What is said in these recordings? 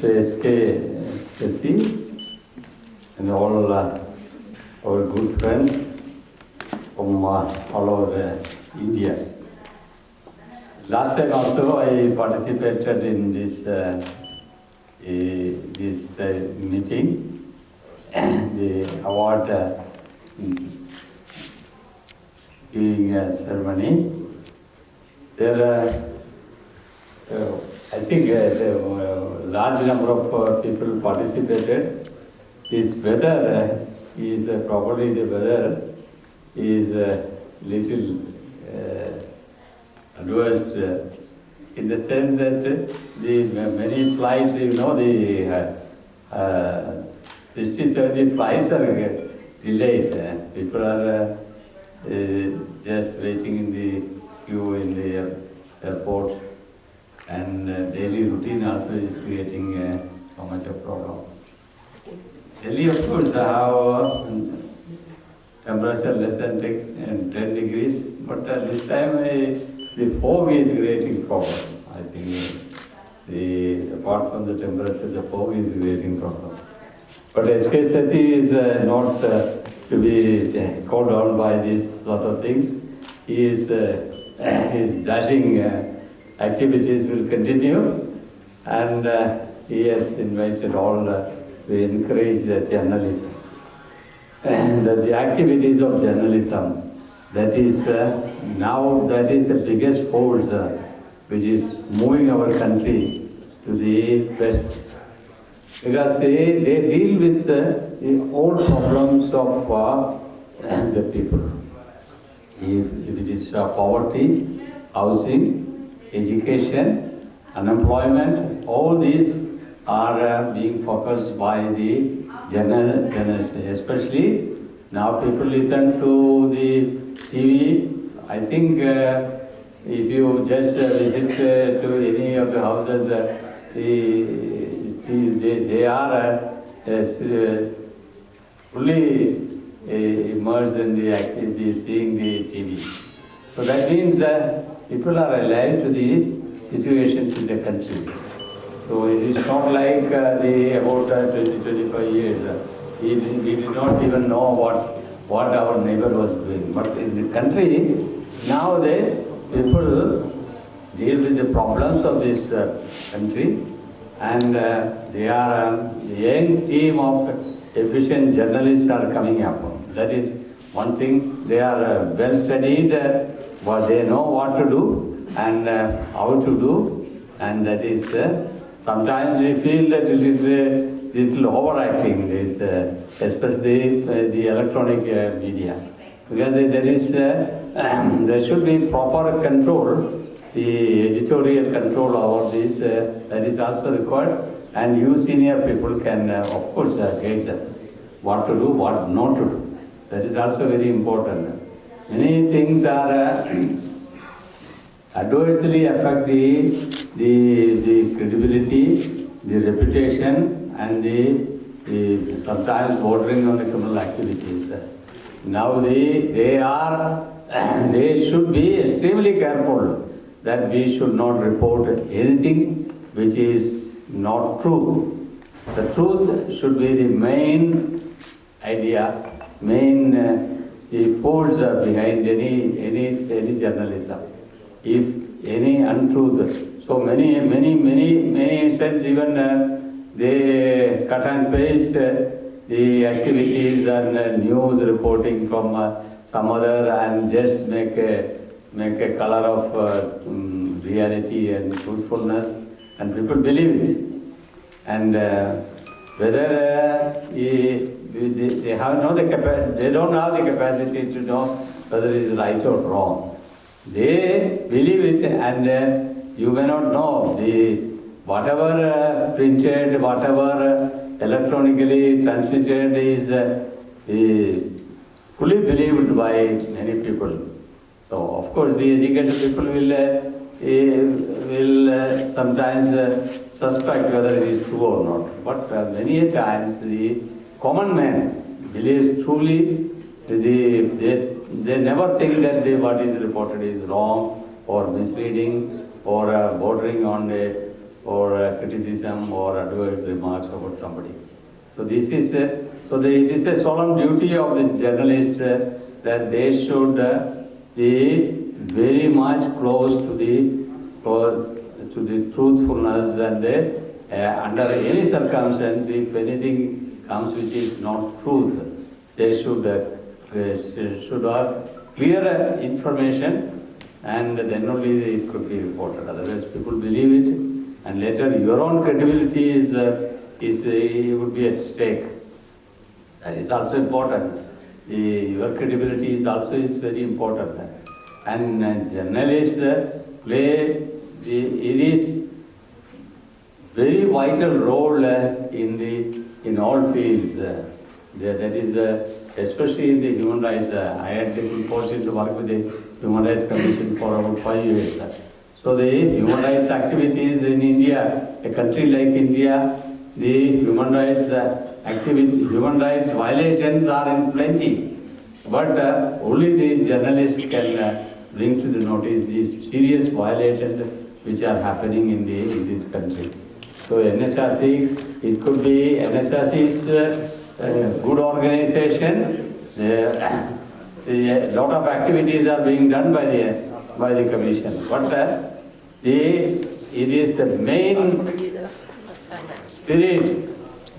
Mr. K Sethi and all our good friends from all over India. Last time also I participated in this meeting, the award giving ceremony. There I think a large number of people participated. This weather is probably the weather is little adverse in the sense that the many flights, the 60-70 flights are delayed. People are just waiting in the queue in the airport, and daily routine also is creating so much of problem. Delhi, of course, have temperature less than 10 degrees, but this time the fog is creating problem. I think apart from the temperature, the fog is creating problem. But K Sethi is not to be called on by these sort of things. His dashing activities will continue, and he has invited all to encourage journalism. And the activities of journalism, that is now that is the biggest force which is moving our country to the west. Because they deal with the old problems of the people. If it is poverty, housing, education, unemployment, all these are being focused by the journalists. Especially now people listen to the TV. I think if you just visit to any of the houses, they are fully immersed in the activity, seeing the TV. So that means people are alive to the situations in the country. So it is not like about 20-25 years. We did not even know what our neighbor was doing. But in the country, now people deal with the problems of this country, and they are the young team of efficient journalists are coming up. That is one thing. They are well studied, but they know what to do and how to do, and that is sometimes we feel that it is little overacting, especially the electronic media, because there should be proper control. The editorial control over this, that is also required, and you senior people can, of course, guide them what to do, what not to do. That is also very important. Many things are adversely affect the credibility, the reputation, and the sometimes bordering on the criminal activities. Now they should be extremely careful that we should not report anything which is not true. The truth should be the main idea, main the force behind any journalism. If any untruth, so many instances even they cut and paste the activities and news reporting from some other and just make a color of reality and truthfulness, and people believe it. And whether they have they don't have the capacity to know whether it is right or wrong. They believe it, and you may not know whatever printed, whatever electronically transmitted is fully believed by many people. So of course the educated people will sometimes suspect whether it is true or not. But many times the common man believes truly. They never think that what is reported is wrong or misleading or bordering on or criticism or adverse remarks about somebody. So this is it is a solemn duty of the journalist that they should be very much close to the truthfulness, and under any circumstance, if anything comes which is not truth, they should have clear information, and then only it could be reported. Otherwise, people believe it, and later your own credibility is would be at stake. That is also important. Your credibility is very important. And journalists play it is very vital role in all fields. That is especially in the human rights. I had the good fortune to work with the Human Rights Commission for about 5 years. So the human rights activities in India, a country like India, the human rights human rights violations are in plenty, but only the journalist can bring to the notice these serious violations which are happening in this country. So NSRC, it could be NSRC is a good organization. A lot of activities are being done by the commission, but it is the main spirit.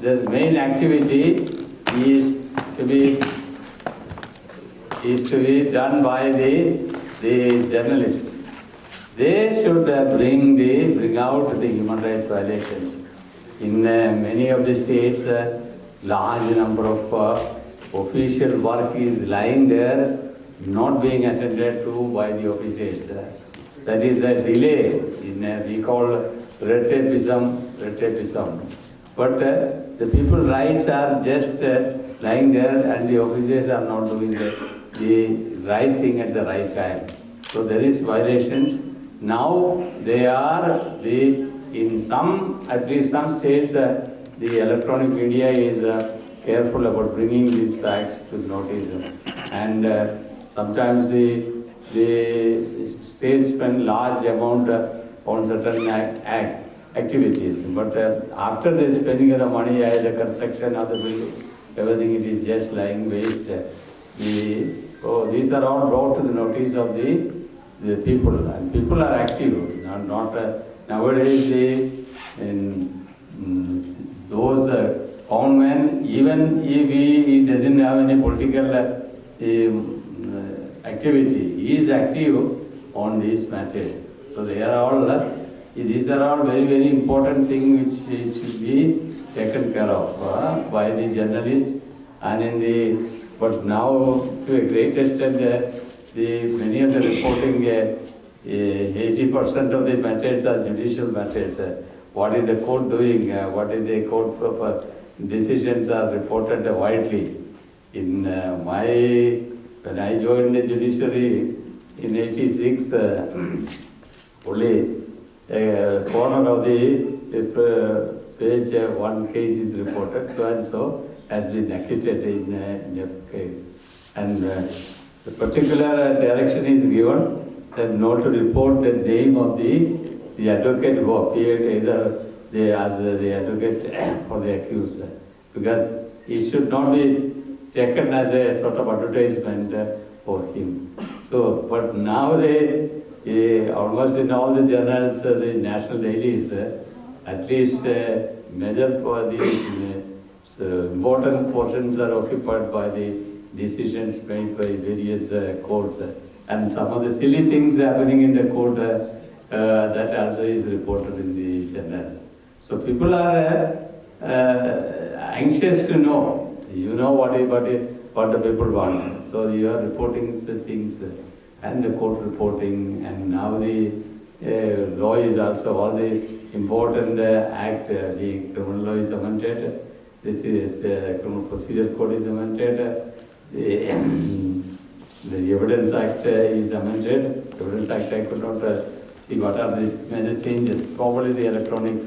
The main activity is to be done by the journalists. They should bring out the human rights violations. In many of the states, large number of official work is lying there, not being attended to by the officials. That is a delay. We call red tapeism. But the people's rights are just lying there, and the officers are not doing the right thing at the right time. So there is violations. Now they are at least some states, the electronic media is careful about bringing these facts to notice. And sometimes the states spend large amount on certain activities, but after the spending of the money, the construction of the building, everything, it is just lying waste. So these are all brought to the notice of the people, and people are active. Nowadays those common men, even if he doesn't have any political activity, he is active on these matters. So these are all very, very important things which should be taken care of by the journalist. And but now to a great extent, many of the reporting, 80% of the matters are judicial matters. What is the court doing? What is the court decisions are reported widely. When I joined the judiciary in '86, only a corner of the page one case is reported, so and so has been acquitted in a case. And the particular direction is given that not to report the name of the advocate who appeared either as the advocate for the accused, because it should not be taken as a sort of advertisement for him. So, but now almost in all the journals, the national dailies, at least major for the important portions are occupied by the decisions made by various courts. And some of the silly things happening in the court, that also is reported in the journals. So people are anxious to know. You know what the people want. So you are reporting things, and the court reporting, and now the law is also all the important act. The criminal law is amended. This is criminal procedure code is amended. The Evidence Act is amended. Evidence Act, I could not see what are the major changes. Probably the electronic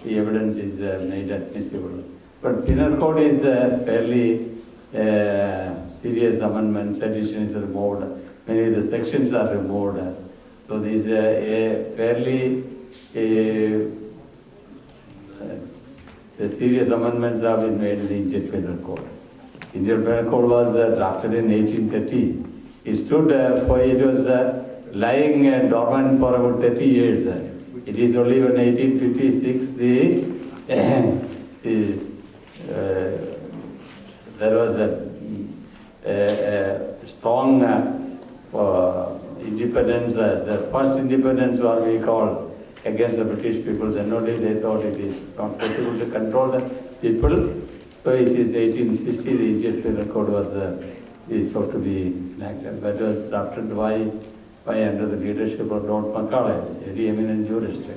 the evidence is made admissible. But Penal Code is fairly serious amendments. Addition is removed. Many of the sections are removed. So these fairly the serious amendments have been made in the Indian Penal Code. Indian Penal Code was drafted in 1830. It stood it was lying dormant for about 30 years. It is only in 1856 there was a strong independence, the first independence what we call against the British people. Then only they thought it is not possible to control the people. So it is 1860 the Indian Penal Code was is sought to be enacted. That was drafted by under the leadership of Lord Macaulay, a very eminent jurist.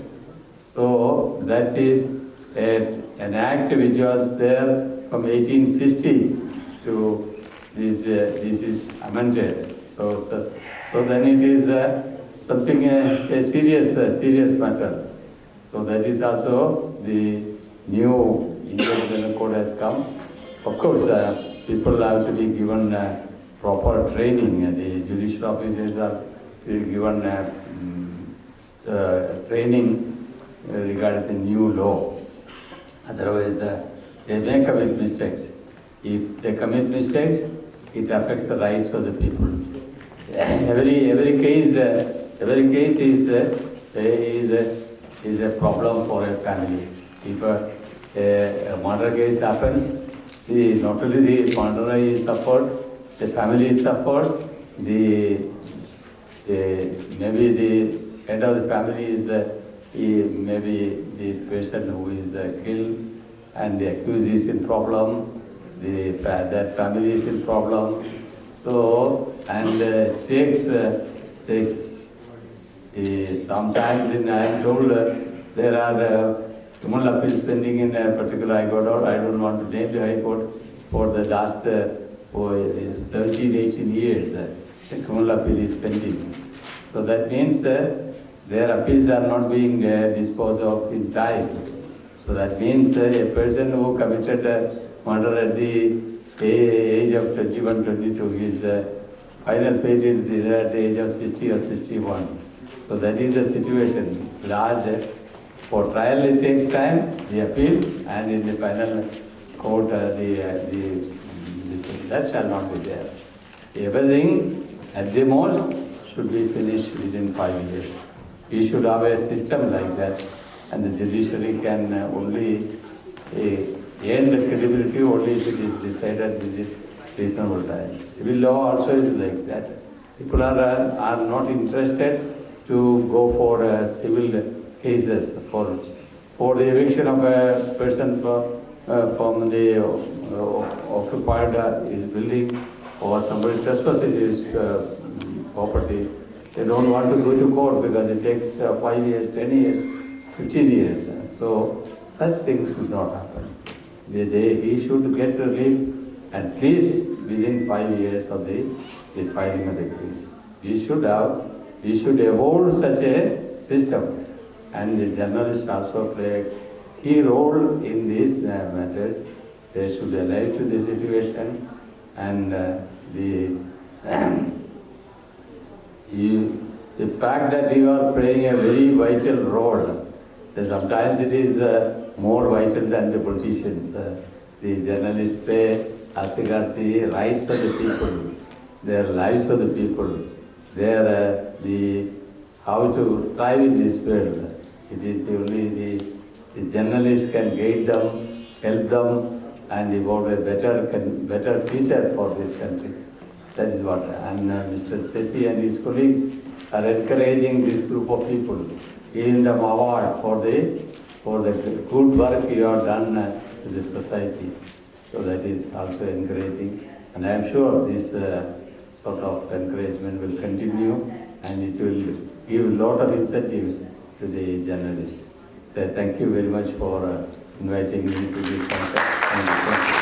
So that is an act which was there from 1860 to this is amended. So then it is something a serious matter. So that is also the new Indian Penal Code has come. Of course, people have to be given proper training. The judicial officers are given training regarding the new law. Otherwise, they may commit mistakes. If they commit mistakes, it affects the rights of the people. Every case is a problem for a family. If a murder case happens, not only the murderer is suffered, the family is suffered, maybe the head of the family is maybe the person who is killed, and the accused is in problem, that family is in problem. So, and takes sometimes I am told there are criminal appeals pending in a particular High Court, or I don't want to name the High Court, for the last 17, 18 years. The criminal appeal is pending. So that means their appeals are not being disposed of in time. So that means a person who committed murder at the age of 21, 22, his final fate is at the age of 60 or 61. So that is the situation. Large. For trial it takes time, the appeal, and in the final court that shall not be there. Everything at the most should be finished within 5 years. We should have a system like that, and the judiciary can only gain the credibility only if it is decided within reasonable time. Civil law also is like that. People are not interested to go for civil cases for the eviction of a person from the occupied his building, or somebody trespasses his property. They don't want to go to court because it takes 5 years, 10 years, 15 years. So such things should not happen. He should get relief at least within 5 years of the filing of the case. We should evolve such a system, and the journalists also play a key role in these matters. They should alive to the situation, and the fact that you are playing a very vital role, that sometimes it is more vital than the politicians. The journalists play as regards the rights of the people, their lives of the people, how to thrive in this world. It is only the journalists can guide them, help them, and evolve a better future for this country. That is what. And Mr. Sethi and his colleagues are encouraging this group of people, giving them award for the good work you have done to the society. So that is also encouraging, and I am sure this sort of encouragement will continue, and it will give a lot of incentive to the journalists. So thank you very much for inviting me to this conference.